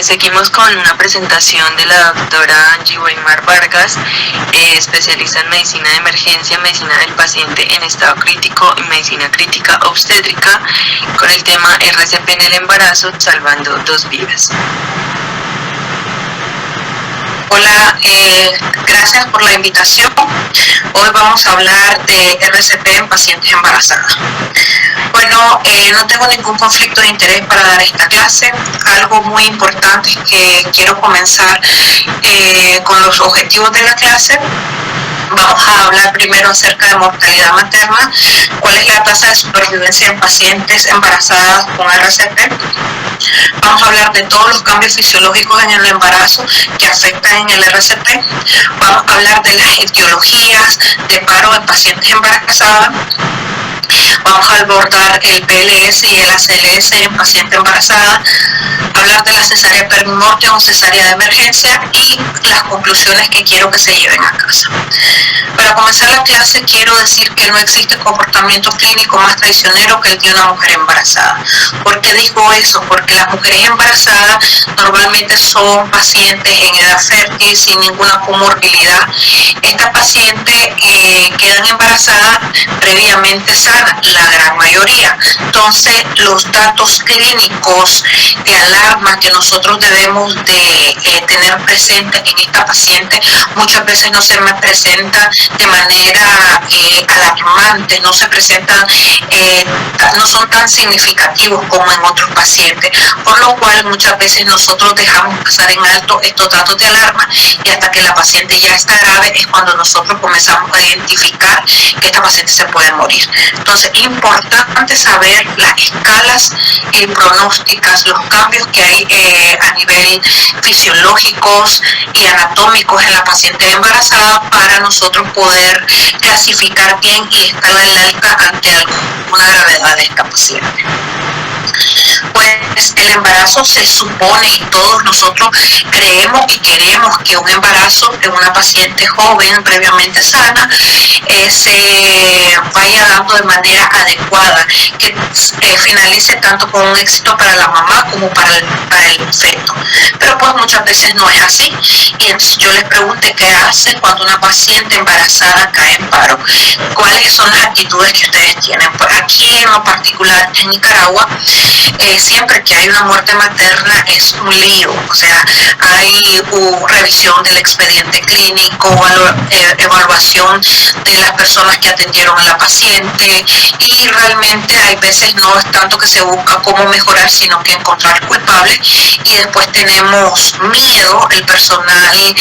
Seguimos con una presentación de la doctora Angie Weimar Vargas, especialista en medicina de emergencia, medicina del paciente en estado crítico y medicina crítica obstétrica, con el tema RCP en el embarazo, salvando 2 vidas. Hola, gracias por la invitación. Hoy vamos a hablar de RCP en pacientes embarazadas. Bueno, no tengo ningún conflicto de interés para dar esta clase. Algo muy importante es que quiero comenzar con los objetivos de la clase. Vamos a hablar primero acerca de mortalidad materna, cuál es la tasa de supervivencia en pacientes embarazadas con RCP. Vamos a hablar de todos los cambios fisiológicos en el embarazo que afectan en el RCP. Vamos a hablar de las etiologías de paro en pacientes embarazadas. Vamos a abordar el PLS y el ACLS en paciente embarazada, hablar de la cesárea perimortem o cesárea de emergencia y las conclusiones que quiero que se lleven a casa. Para comenzar la clase quiero decir que no existe comportamiento clínico más traicionero que el de una mujer embarazada. ¿Por qué digo eso? Porque las mujeres embarazadas normalmente son pacientes en edad fértil sin ninguna comorbilidad. Estas pacientes quedan embarazadas previamente sanas, la gran mayoría. Entonces los datos clínicos de alarma que nosotros debemos de tener presentes en esta paciente muchas veces no se me presentan de manera alarmante, no se presentan, no son tan significativos como en otros pacientes, por lo cual muchas veces nosotros dejamos pasar en alto estos datos de alarma y hasta que la paciente ya está grave es cuando nosotros comenzamos a identificar que esta paciente se puede morir. Entonces, importante saber las escalas pronósticas, los cambios que hay a nivel fisiológicos y anatómicos en la paciente embarazada para nosotros poder clasificar bien y estar alerta ante alguna gravedad de esta paciente. Pues el embarazo se supone y todos nosotros creemos y queremos que un embarazo de una paciente joven previamente sana se vaya dando de manera adecuada, que finalice tanto con un éxito para la mamá como para el feto. Pero pues muchas veces no es así y entonces yo les pregunté qué hacen cuando una paciente embarazada cae en paro, cuáles son las actitudes que ustedes tienen. Pues aquí en lo particular en Nicaragua, siempre que hay una muerte materna es un lío, o sea, hay revisión del expediente clínico, evaluación de las personas que atendieron a la paciente y realmente hay veces no es tanto que se busca cómo mejorar, sino que encontrar culpables y después tenemos miedo, el personal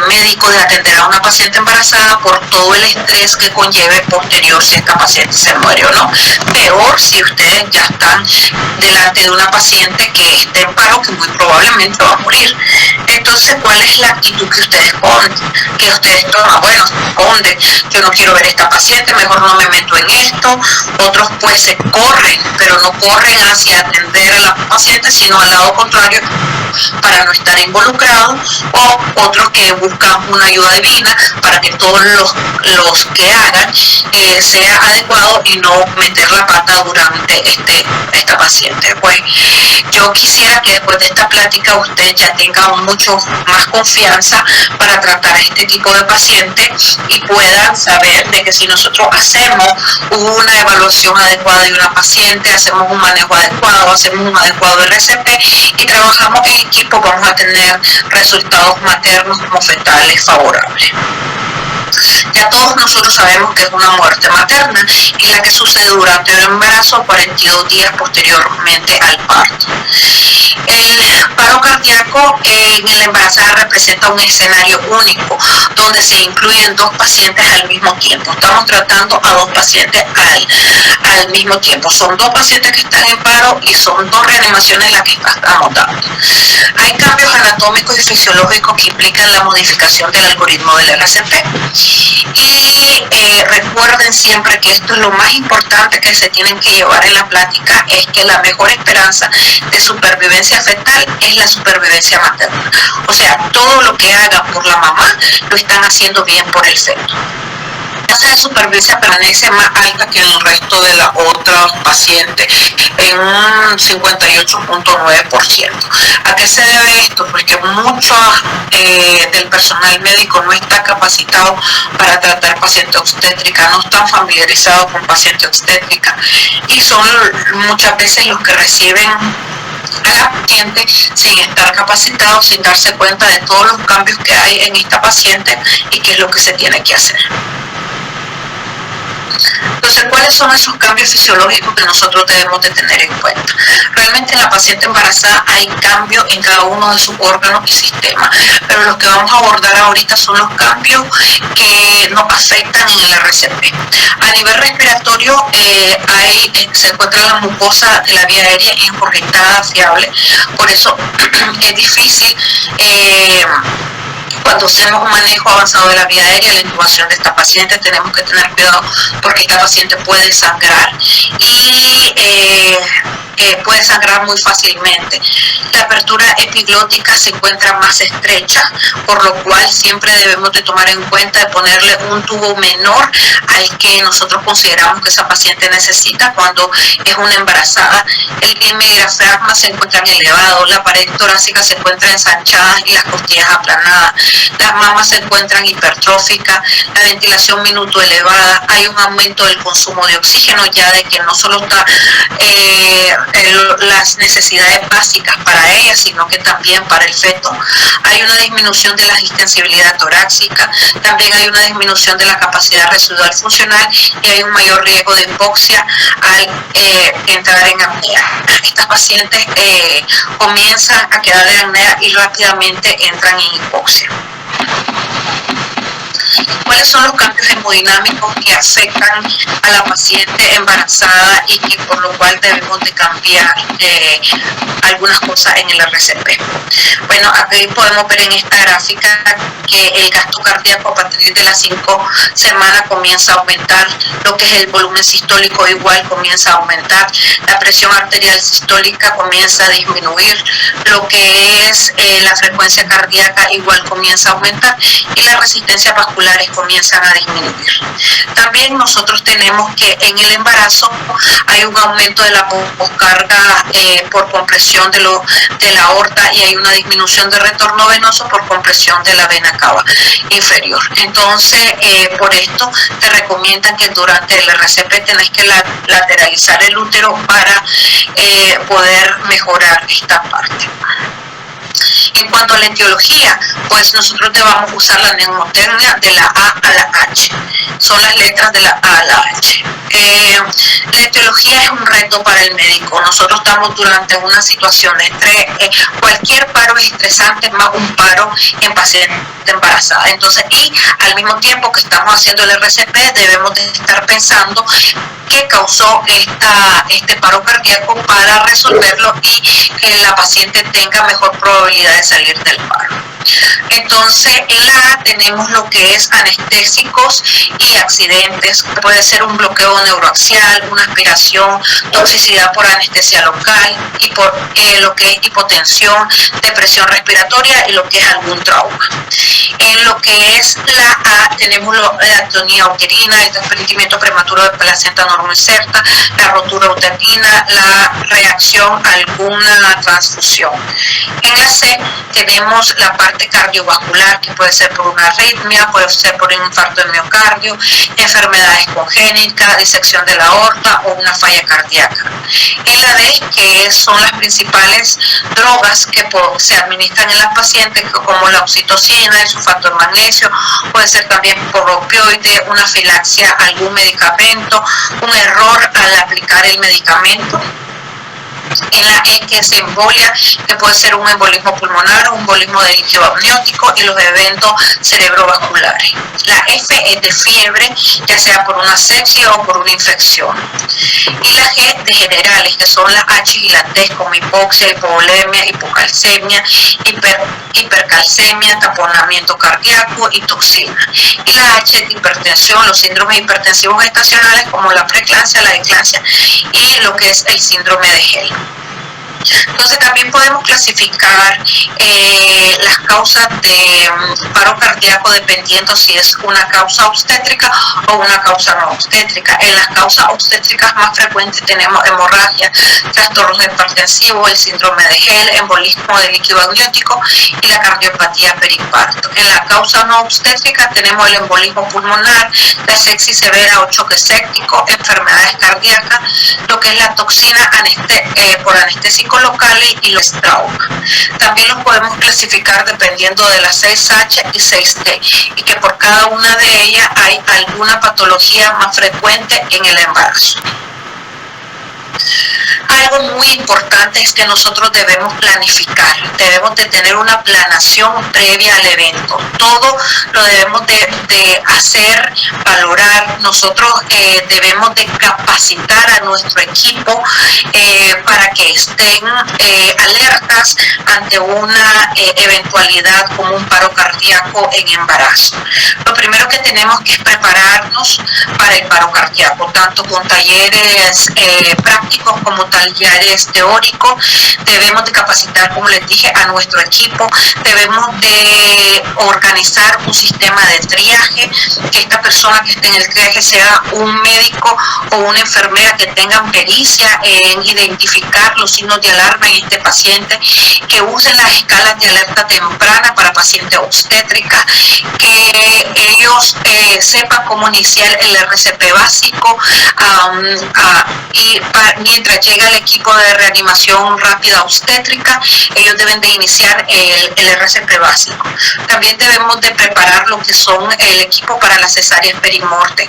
médico, de atender a una paciente embarazada por todo el estrés que conlleve posterior si esta paciente se muere o no. Peor si ustedes ya están delante de una paciente que esté en paro, que muy probablemente va a morir. Entonces, ¿cuál es la actitud que ustedes ponen? Que ustedes toman, bueno, esconden, yo no quiero ver a esta paciente, mejor no me meto en esto. Otros pues se corren, pero no corren hacia atender a la paciente, sino al lado contrario para no estar involucrados, o otros que buscan una ayuda divina para que todos los que hagan sea adecuado y no meter la pata durante esta paciente. Pues yo quisiera que después de esta plática ustedes ya tengan mucho más confianza para tratar a este tipo de pacientes y puedan saber de que si nosotros hacemos una evaluación adecuada de una paciente, hacemos un manejo adecuado, hacemos un adecuado RCP y trabajamos en equipo, vamos a tener resultados maternos como fetales favorables. Ya todos nosotros sabemos que es una muerte materna y la que sucede durante el embarazo 42 días posteriormente al parto. El paro cardíaco en el embarazada representa un escenario único donde se incluyen 2 pacientes al mismo tiempo. Estamos tratando a 2 pacientes al mismo tiempo. Son 2 pacientes que están en paro y son 2 reanimaciones las que estamos dando. Hay cambios anatómicos y fisiológicos que implican la modificación del algoritmo del RCP. Y recuerden siempre que esto es lo más importante que se tienen que llevar en la plática, es que la mejor esperanza de supervivencia fetal es la supervivencia materna. O sea, todo lo que hagan por la mamá lo están haciendo bien por el feto. tasa de supervivencia permanece más alta que en el resto de las otras pacientes, en un 58.9%. ¿A qué se debe esto? Porque mucho del personal médico no está capacitado para tratar paciente obstétrica, no están familiarizados con paciente obstétrica y son muchas veces los que reciben a la paciente sin estar capacitados, sin darse cuenta de todos los cambios que hay en esta paciente y qué es lo que se tiene que hacer. Entonces, ¿cuáles son esos cambios fisiológicos que nosotros debemos de tener en cuenta? Realmente en la paciente embarazada hay cambios en cada uno de sus órganos y sistemas, pero los que vamos a abordar ahorita son los cambios que nos afectan en el RCP. A nivel respiratorio, se encuentra la mucosa de la vía aérea incorrectada, fiable, por eso es difícil cuando hacemos un manejo avanzado de la vía aérea, la intubación de esta paciente, tenemos que tener cuidado porque esta paciente puede sangrar y puede sangrar muy fácilmente. La apertura epiglótica se encuentra más estrecha, por lo cual siempre debemos de tomar en cuenta de ponerle un tubo menor al que nosotros consideramos que esa paciente necesita cuando es una embarazada. El diafragma se encuentra elevado, la pared torácica se encuentra ensanchada y las costillas aplanadas. Las mamas se encuentran hipertróficas, la ventilación minuto elevada, hay un aumento del consumo de oxígeno, ya de que no solo está las necesidades básicas para ella, sino que también para el feto. Hay una disminución de la extensibilidad torácica, también hay una disminución de la capacidad residual funcional y hay un mayor riesgo de hipoxia al entrar en apnea. Estas pacientes comienzan a quedar en apnea y rápidamente entran en hipoxia. ¿Cuáles son los cambios hemodinámicos que afectan a la paciente embarazada y que por lo cual debemos de cambiar algunas cosas en el RCP? Bueno, aquí podemos ver en esta gráfica que el gasto cardíaco a partir de las 5 semanas comienza a aumentar, lo que es el volumen sistólico igual comienza a aumentar, la presión arterial sistólica comienza a disminuir, lo que es la frecuencia cardíaca igual comienza a aumentar y las resistencias vasculares comienzan a disminuir. También nosotros tenemos que en el embarazo hay un aumento de la poscarga por compresión de la aorta y hay una disminución de retorno venoso por compresión de la vena cava inferior. Entonces, por esto te recomiendan que durante el RCP tenés que lateralizar el útero para poder mejorar esta parte. En cuanto a la etiología, pues nosotros te vamos a usar la neumotecnia de la A a la H. Son las letras de la A a la H. La etiología es un reto para el médico. Nosotros estamos durante una situación de estrés. Cualquier paro es estresante, más un paro en paciente embarazada. Entonces, y al mismo tiempo que estamos haciendo el RCP, debemos de estar pensando qué causó este paro cardíaco para resolverlo y que la paciente tenga mejor probabilidad de salir del paro. Entonces, en la A tenemos lo que es anestésicos y accidentes. Puede ser un bloqueo neuroaxial, una aspiración, toxicidad por anestesia local y por lo que es hipotensión, depresión respiratoria y lo que es algún trauma. En lo que es la A tenemos la atonía uterina, el desprendimiento prematuro de placenta no inserta, la rotura uterina, la reacción a alguna transfusión. En la C tenemos la parte cardiovascular, que puede ser por una arritmia, puede ser por un infarto de miocardio, enfermedades congénitas, disección de la aorta o una falla cardíaca. En la D, que son las principales drogas que se administran en las pacientes, como la oxitocina, el sulfato de magnesio, puede ser también por opioide, una afilaxia a algún medicamento, un error al aplicar el medicamento. En la E, que es embolia, que puede ser un embolismo pulmonar, un embolismo del líquido amniótico y los eventos cerebrovasculares. La F es de fiebre, ya sea por una sepsis o por una infección. Y la G de generales, que son las H y las T, como hipoxia, hipovolemia, hipocalcemia, hipercalcemia, taponamiento cardíaco y toxina. Y la H de hipertensión, los síndromes hipertensivos estacionales como la preeclampsia, la eclampsia y lo que es el síndrome de Hell. Entonces también podemos clasificar las causas de paro cardíaco dependiendo si es una causa obstétrica o una causa no obstétrica. En las causas obstétricas más frecuentes tenemos hemorragia, trastornos hipertensivos, el síndrome de Gel, embolismo de líquido amniótico y la cardiopatía periparto. En la causa no obstétrica tenemos el embolismo pulmonar, la sepsis severa o choque séptico, enfermedades cardíacas, lo que es la toxina por anestésico locales y los traumas. También los podemos clasificar dependiendo de las 6H y 6T y que por cada una de ellas hay alguna patología más frecuente en el embarazo. Algo muy importante es que nosotros debemos planificar, debemos de tener una planeación previa al evento. Todo lo debemos de hacer, valorar. Nosotros debemos de capacitar a nuestro equipo para que estén alertas ante una eventualidad como un paro cardíaco en embarazo. Lo primero que tenemos que es prepararnos para el paro cardíaco, tanto con talleres prácticos como talleres teóricos. Debemos de capacitar, como les dije, a nuestro equipo. Debemos de organizar un sistema de triaje, que esta persona que esté en el triaje sea un médico o una enfermera que tengan pericia en identificar los signos de alarma en este paciente, que usen las escalas de alerta temprana para pacientes obstétricas, que ellos sepan cómo iniciar el RCP básico y mientras llega el equipo de reanimación rápida obstétrica, ellos deben de iniciar el RCP básico. También debemos de preparar lo que son el equipo para las cesáreas perimorte.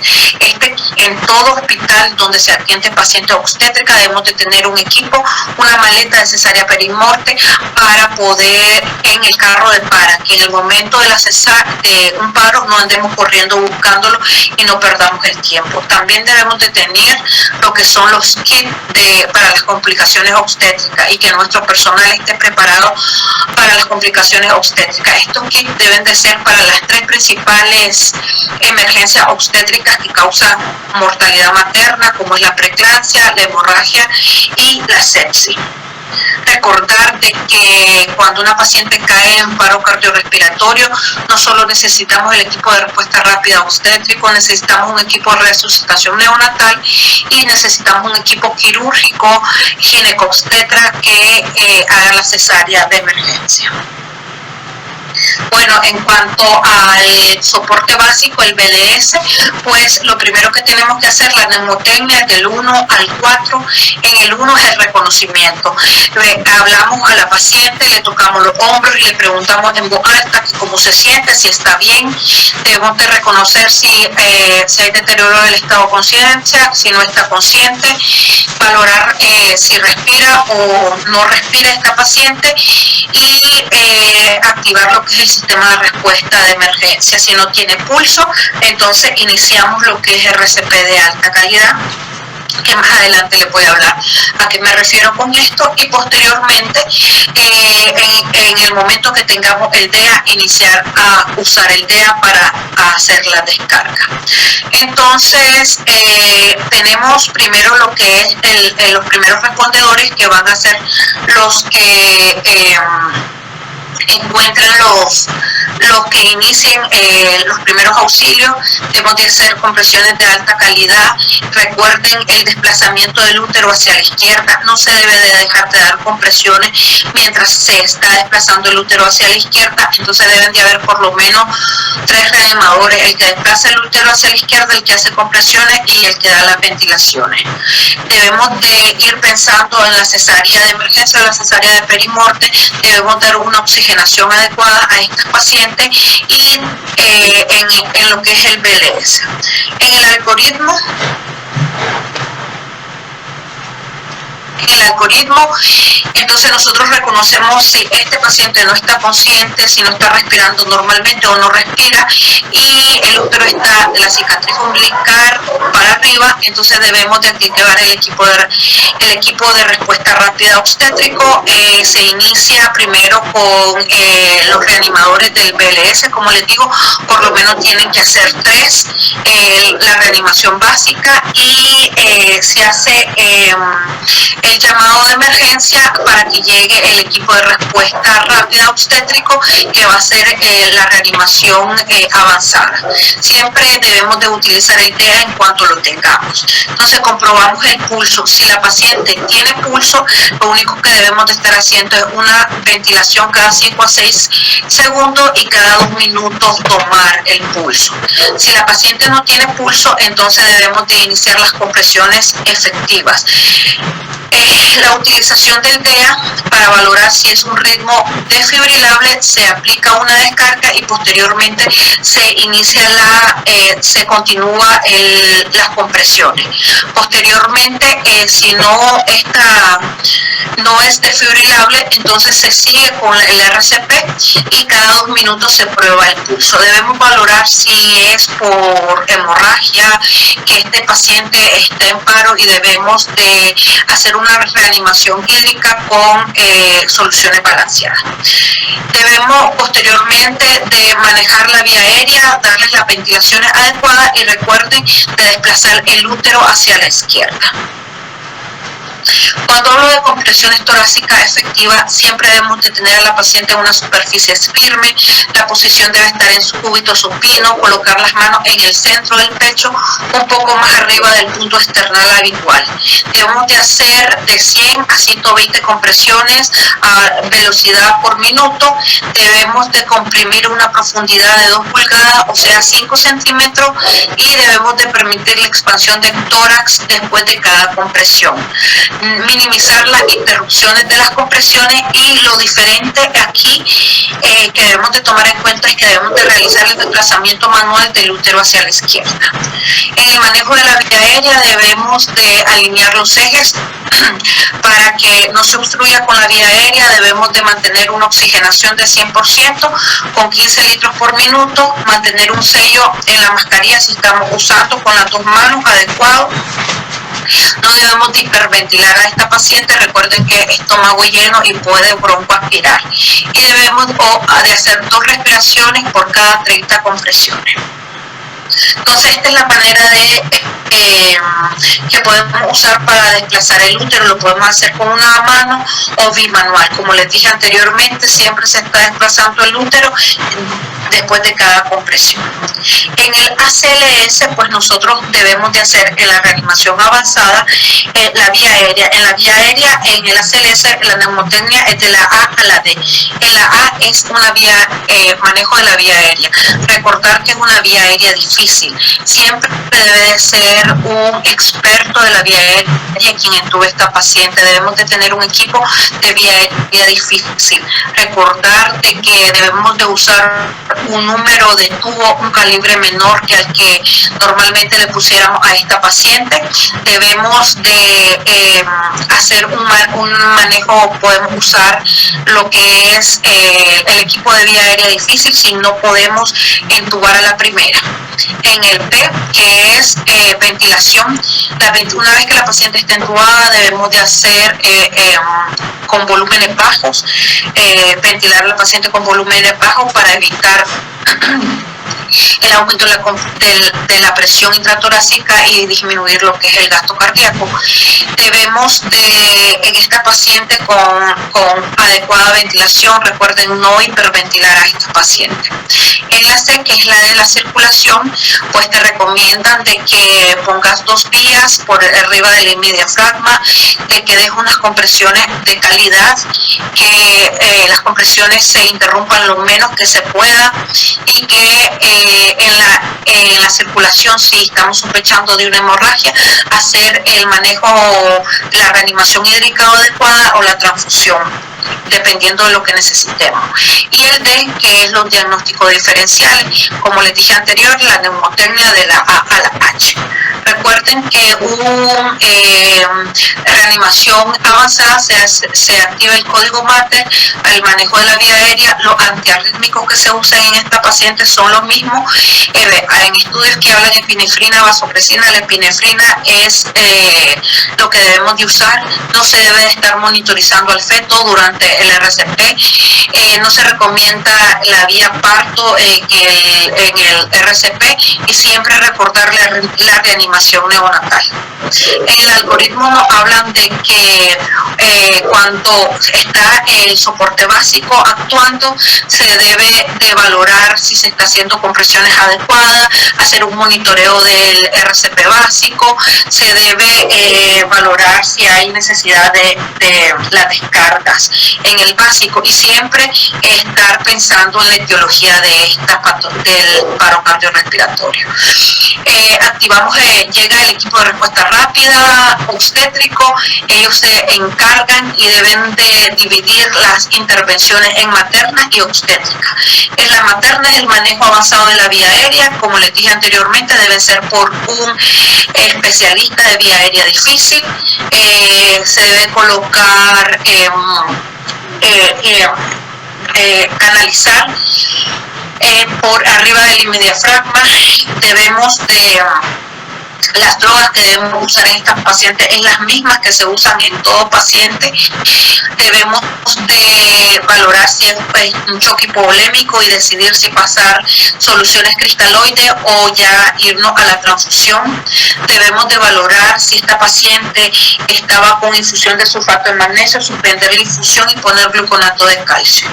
En todo hospital donde se atiende paciente obstétrica debemos de tener un equipo, una maleta de cesárea perimorte para poder en el carro de para, que en el momento de un paro no andemos corriendo buscándolo y no perdamos el tiempo. También debemos de tener lo que son los kits para las complicaciones obstétricas y que nuestro personal esté preparado para las complicaciones obstétricas. Estos kits deben de ser para las 3 principales emergencias obstétricas que causan mortalidad materna, como es la preeclampsia, la hemorragia y la sepsis. Recordar de que cuando una paciente cae en paro cardiorrespiratorio, no solo necesitamos el equipo de respuesta rápida obstétrico, necesitamos un equipo de resucitación neonatal y necesitamos un equipo quirúrgico ginecobstetra que haga la cesárea de emergencia. Bueno, en cuanto al soporte básico, el BLS, pues lo primero que tenemos que hacer, la mnemotecnia del 1 al 4, en el 1 es el reconocimiento. Hablamos a la paciente, le tocamos los hombros y le preguntamos en voz alta cómo se siente, si está bien. Debemos de reconocer si hay deterioro del estado de conciencia, si no está consciente, valorar si respira o no respira esta paciente y activar lo que es el sistema de respuesta de emergencia. Si no tiene pulso, entonces iniciamos lo que es RCP de alta calidad, que más adelante le voy a hablar a qué me refiero con esto, y posteriormente en el momento que tengamos el DEA, iniciar a usar el DEA para hacer la descarga. Entonces tenemos primero lo que es los primeros respondedores, que van a ser los que encuentren los que inicien los primeros auxilios. Deben de ser compresiones de alta calidad. Recuerden el desplazamiento del útero hacia la izquierda. No se debe de dejar de dar compresiones mientras se está desplazando el útero hacia la izquierda. Entonces deben de haber por lo menos 3 reanimadores: el que desplaza el útero hacia la izquierda, el que hace compresiones y el que da las ventilaciones. Debemos de ir pensando en la cesárea de emergencia o la cesárea de perimorte. Debemos dar una oxigenación adecuada a estas pacientes y en lo que es el BLS. En el algoritmo, entonces nosotros reconocemos si este paciente no está consciente, si no está respirando normalmente o no respira, y el útero está de la cicatriz umbilical para arriba. Entonces debemos de activar el equipo de respuesta rápida obstétrico. Se inicia primero con los reanimadores del BLS. Como les digo, por lo menos tienen que hacer 3, la reanimación básica, y se hace el llamado de emergencia para que llegue el equipo de respuesta rápida obstétrico, que va a ser la reanimación avanzada. Siempre debemos de utilizar el DEA en cuanto lo tengamos. Entonces comprobamos el pulso. Si la paciente tiene pulso, lo único que debemos de estar haciendo es una ventilación cada 5 a 6 segundos y cada 2 minutos tomar el pulso. Si la paciente no tiene pulso, entonces debemos de iniciar las compresiones efectivas. La utilización del DEA para valorar si es un ritmo desfibrilable, se aplica una descarga y posteriormente se continúa las compresiones. Posteriormente, si no es desfibrilable, entonces se sigue con el RCP y cada 2 minutos se prueba el pulso. Debemos valorar si es por hemorragia, que este paciente esté en paro, y debemos de hacer una reanimación hídrica con soluciones balanceadas. Debemos posteriormente de manejar la vía aérea, darles las ventilaciones adecuadas y recuerden de desplazar el útero hacia la izquierda. Cuando hablo de compresiones torácicas efectivas, siempre debemos de tener a la paciente en una superficie firme. La posición debe estar en su cúbito supino, colocar las manos en el centro del pecho, un poco más arriba del punto external habitual. Debemos de hacer de 100 a 120 compresiones a velocidad por minuto. Debemos de comprimir una profundidad de 2 pulgadas, o sea 5 centímetros, y debemos de permitir la expansión del tórax después de cada compresión. Minimizar las interrupciones de las compresiones, y lo diferente aquí que debemos de tomar en cuenta es que debemos de realizar el desplazamiento manual del útero hacia la izquierda. En el manejo de la vía aérea debemos de alinear los ejes para que no se obstruya con la vía aérea. Debemos de mantener una oxigenación de 100% con 15 litros por minuto, mantener un sello en la mascarilla si estamos usando con las 2 manos adecuado. No debemos de hiperventilar a esta paciente, recuerden que estómago lleno y puede broncoaspirar, y debemos de hacer 2 respiraciones por cada 30 compresiones. Entonces esta es la manera que podemos usar para desplazar el útero. Lo podemos hacer con una mano o bimanual. Como les dije anteriormente, siempre se está desplazando el útero después de cada compresión. En el ACLS, pues nosotros debemos de hacer en la reanimación avanzada la vía aérea. En la vía aérea, en el ACLS, la neumotecnia es de la A a la D. En la A es una vía, manejo de la vía aérea. Recordar que es una vía aérea difícil. Siempre debe de ser un experto de la vía aérea quien entube a esta paciente. Debemos de tener un equipo de vía aérea difícil. Recordar de que debemos de usar un número de tubo, un calibre menor que al que normalmente le pusiéramos a esta paciente. Debemos de hacer un manejo, podemos usar lo que es el equipo de vía aérea difícil si no podemos entubar a la primera. En el P, que es ventilación, una vez que la paciente está entubada debemos de hacer con volúmenes bajos, ventilar a la paciente con volúmenes bajos para evitar el aumento de la presión intratorácica y disminuir lo que es el gasto cardíaco. Debemos en esta paciente con adecuada ventilación, recuerden no hiperventilar a esta paciente. En la C, que es la de la circulación, pues te recomiendan de que pongas 2 vías por arriba del diafragma, de que dejes unas compresiones de calidad, que las compresiones se interrumpan lo menos que se pueda, y que en la circulación, si estamos sospechando de una hemorragia, hacer el manejo, la reanimación hídrica adecuada o la transfusión, dependiendo de lo que necesitemos. Y el D, que es los diagnósticos diferenciales, como les dije anterior, la neumotecnia de la A a la H. Recuerden que reanimación avanzada se activa el código Mater, el manejo de la vía aérea. Los antiarrítmicos que se usan en esta paciente son los mismos. En estudios que hablan de epinefrina, vasopresina, la epinefrina es lo que debemos de usar. No se debe de estar monitorizando al feto durante durante el RCP. No se recomienda la vía parto en el RCP y siempre recordar la reanimación neonatal. En el algoritmo nos hablan de que cuando está el soporte básico actuando, se debe de valorar si se está haciendo compresiones adecuadas, hacer un monitoreo del RCP básico, se debe valorar si hay necesidad de las descargas en el básico y siempre estar pensando en la etiología de del paro cardiorrespiratorio. Activamos, llega el equipo de respuesta rápida obstétrico, ellos se encargan y deben de dividir las intervenciones en materna y obstétrica. En la materna, el manejo avanzado de la vía aérea, como les dije anteriormente, debe ser por un especialista de vía aérea difícil. Se debe colocar, canalizar por arriba del hemodiafragma. Debemos de las drogas que debemos usar en estas pacientes es las mismas que se usan en todo paciente. Debemos de valorar si es un choque hipovolémico y decidir si pasar soluciones cristaloides o ya irnos a la transfusión. Debemos de valorar si esta paciente estaba con infusión de sulfato de magnesio, suspender la infusión y poner gluconato de calcio.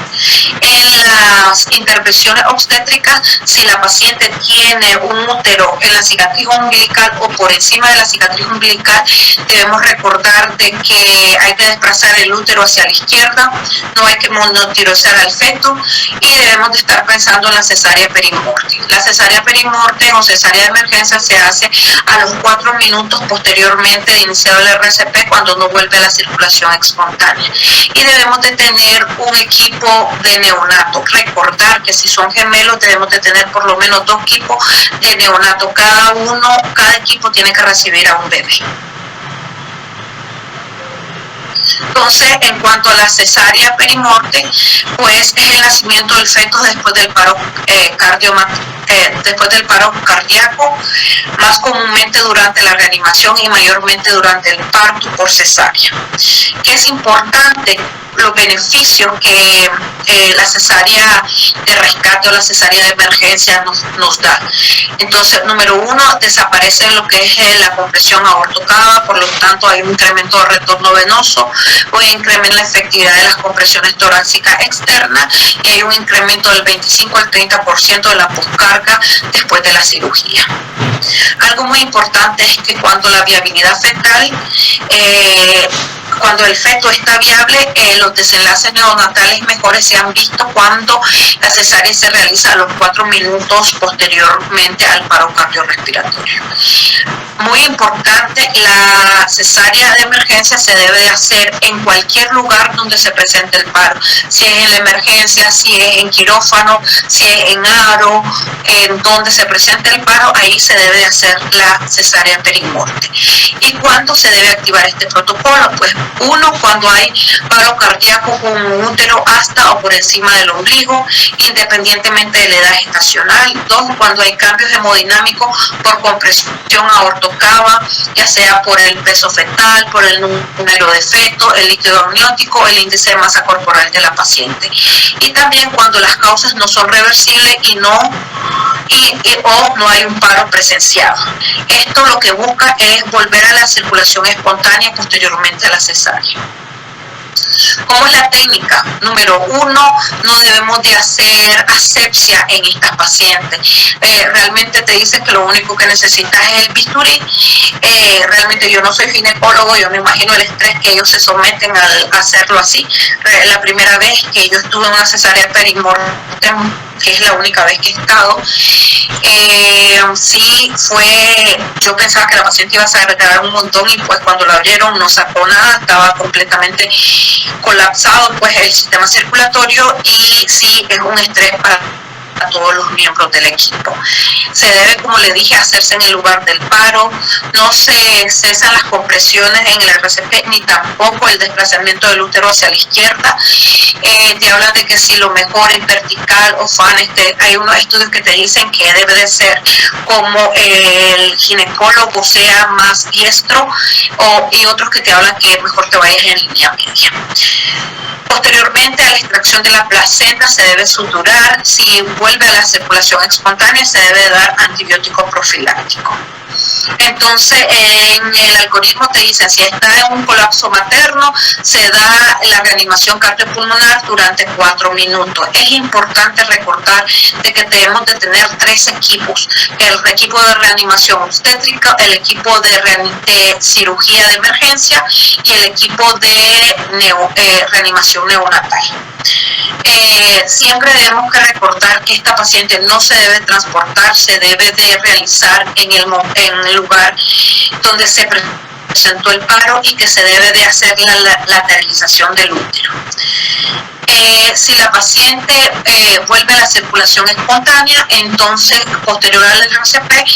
En las intervenciones obstétricas, si la paciente tiene un útero en la cicatriz umbilical o por encima de la cicatriz umbilical, debemos recordar de que hay que desplazar el útero hacia la izquierda, no hay que monitorizar al feto y debemos de estar pensando en la cesárea perimortem. La cesárea perimortem o cesárea de emergencia se hace a los 4 minutos posteriormente de iniciado el RCP cuando no vuelve la circulación espontánea. Y debemos de tener un equipo de neonato. Recordar que si son gemelos debemos de tener por lo menos 2 equipos de neonato. Cada equipo tiene que recibir a un bebé. Entonces, en cuanto a la cesárea perimortem, pues es el nacimiento del feto después del paro cardíaco, más comúnmente durante la reanimación y mayormente durante el parto por cesárea. ¿Qué es importante? Los beneficios que la cesárea de rescate o la cesárea de emergencia nos da. Entonces, número 1, desaparece lo que es la compresión aortocava, por lo tanto hay un incremento de retorno venoso, o incrementa la efectividad de las compresiones torácicas externas y hay un incremento del 25 al 30% de la poscarga después de la cirugía. Algo muy importante es que cuando la viabilidad fetal, cuando el feto está viable, los desenlaces neonatales mejores se han visto cuando la cesárea se realiza a los 4 minutos posteriormente al paro cardiorrespiratorio. Muy importante, la cesárea de emergencia se debe de hacer en cualquier lugar donde se presente el paro, si es en la emergencia, si es en quirófano, si es en aro, en donde se presente el paro, ahí se debe de hacer la cesárea perimortem. ¿Y cuándo se debe activar este protocolo? Pues 1, cuando hay paro cardíaco con un útero hasta o por encima del ombligo, independientemente de la edad gestacional. 2, cuando hay cambios hemodinámicos por compresión aortocava, ya sea por el peso fetal, por el número de feto, el líquido amniótico, el índice de masa corporal de la paciente. Y también cuando las causas no son reversibles o no hay un paro presenciado. Esto lo que busca es volver a la circulación espontánea posteriormente a la cesárea. ¿Cómo es la técnica? Número 1, no debemos de hacer asepsia en estas pacientes. Realmente te dicen que lo único que necesitas es el bisturí. Realmente yo no soy ginecólogo, yo me imagino el estrés que ellos se someten al hacerlo así. La primera vez que yo estuve en una cesárea perimortem, que es la única vez que he estado, sí fue, yo pensaba que la paciente iba a sangrar un montón y pues cuando la abrieron no sacó nada, estaba completamente colapsado pues el sistema circulatorio y sí es un estrés para todos los miembros del equipo. Se debe, como le dije, hacerse en el lugar del paro, no se cesan las compresiones en el RCP ni tampoco el desplazamiento del útero hacia la izquierda. Te hablan de que si lo mejor es vertical o fan, hay unos estudios que te dicen que debe de ser como el ginecólogo sea más diestro y otros que te hablan que mejor te vayas en línea media. Posteriormente a la extracción de la placenta se debe suturar. Si vuelve a la circulación espontánea se debe dar antibiótico profiláctico. Entonces en el algoritmo te dicen si está en un colapso materno se da la reanimación cardiopulmonar durante 4 minutos. Es importante recordar de que debemos de tener 3 equipos: el equipo de reanimación obstétrica, el equipo de cirugía de emergencia y el equipo de reanimación neonatal. Siempre debemos que recordar que esta paciente no se debe transportar, se debe de realizar en el lugar donde se presentó el paro y que se debe de hacer la lateralización del útero. Si la paciente vuelve a la circulación espontánea, entonces posterior al RCP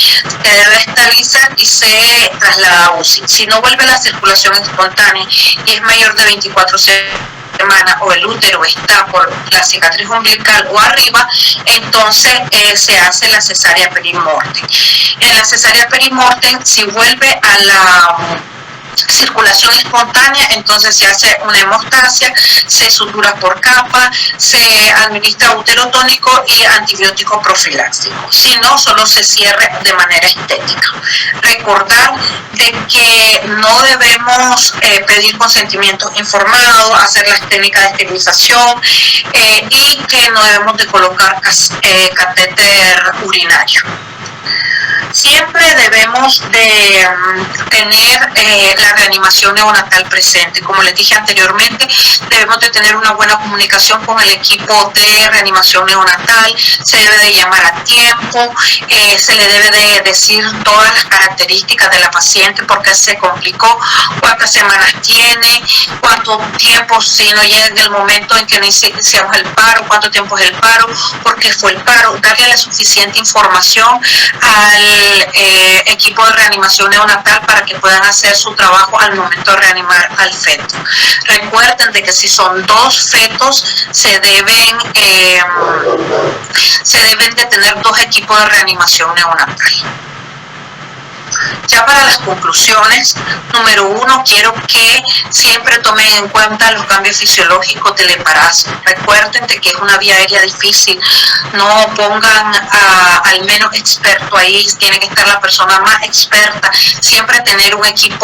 se debe estabilizar y se traslada a UCI. Si no vuelve a la circulación espontánea y es mayor de 24 semanas o el útero está por la cicatriz umbilical o arriba, entonces se hace la cesárea perimortem. En la cesárea perimortem, si vuelve a la circulación espontánea, entonces se hace una hemostasia, se sutura por capa, se administra útero tónico y antibiótico profiláctico. Si no, solo se cierra de manera estética. Recordar de que no debemos pedir consentimiento informado, hacer las técnicas de esterilización y que no debemos de colocar catéter urinario. Siempre debemos de tener la reanimación neonatal presente. Como les dije anteriormente, debemos de tener una buena comunicación con el equipo de reanimación neonatal, se debe de llamar a tiempo, se le debe de decir todas las características de la paciente, por qué se complicó, cuántas semanas tiene, cuánto tiempo, si no llega en el momento en que iniciamos el paro, cuánto tiempo es el paro, por qué fue el paro, darle la suficiente información al equipo de reanimación neonatal para que puedan hacer su trabajo al momento de reanimar al feto. Recuerden de que si son 2 fetos se deben de tener 2 equipos de reanimación neonatal. Ya para las conclusiones, número 1, quiero que siempre tomen en cuenta los cambios fisiológicos del embarazo. Recuerden de que es una vía aérea difícil, no pongan al menos experto ahí, tiene que estar la persona más experta. Siempre tener un equipo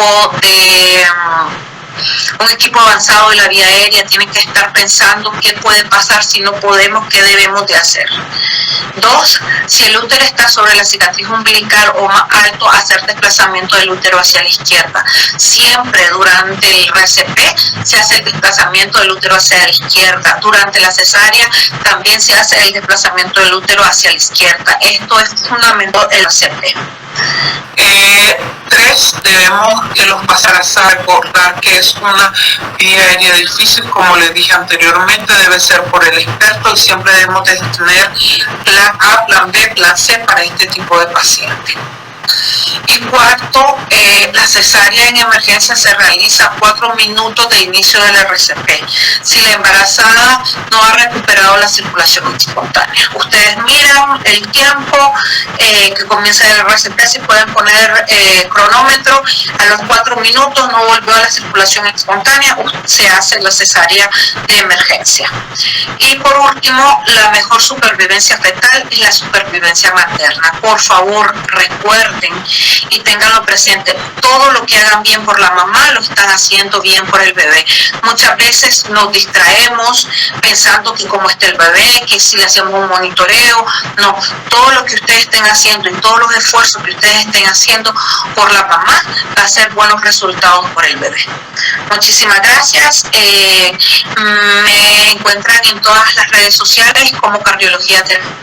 avanzado de la vía aérea, tienen que estar pensando qué puede pasar si no podemos, qué debemos de hacer. 2, si el útero está sobre la cicatriz umbilical o más alto, hacer desplazamiento del útero hacia la izquierda. Siempre durante el RCP se hace el desplazamiento del útero hacia la izquierda. Durante la cesárea también se hace el desplazamiento del útero hacia la izquierda. Esto es fundamental en el RCP. 3, debemos que los pacientes recordar que es una vía aérea difícil, como les dije anteriormente, debe ser por el experto y siempre debemos de tener plan A, plan B, plan C para este tipo de pacientes. Y 4, la cesárea en emergencia se realiza 4 minutos de inicio del RCP. Si la embarazada no ha recuperado la circulación espontánea. Ustedes miran el tiempo que comienza el RCP, si pueden poner cronómetro, a los 4 minutos no volvió a la circulación espontánea, se hace la cesárea de emergencia. Y por último, la mejor supervivencia fetal es la supervivencia materna. Por favor, recuerden y ténganlo presente, todo lo que hagan bien por la mamá lo están haciendo bien por el bebé. Muchas veces nos distraemos pensando que como está el bebé, que si le hacemos un monitoreo, no, todo lo que ustedes estén haciendo y todos los esfuerzos que ustedes estén haciendo por la mamá va a ser buenos resultados por el bebé. Muchísimas gracias. Me encuentran en todas las redes sociales como Cardiología Terapia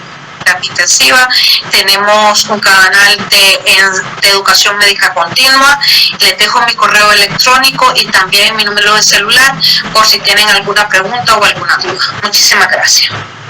Intensiva. Tenemos un canal de educación médica continua. Les dejo mi correo electrónico y también mi número de celular por si tienen alguna pregunta o alguna duda. Muchísimas gracias.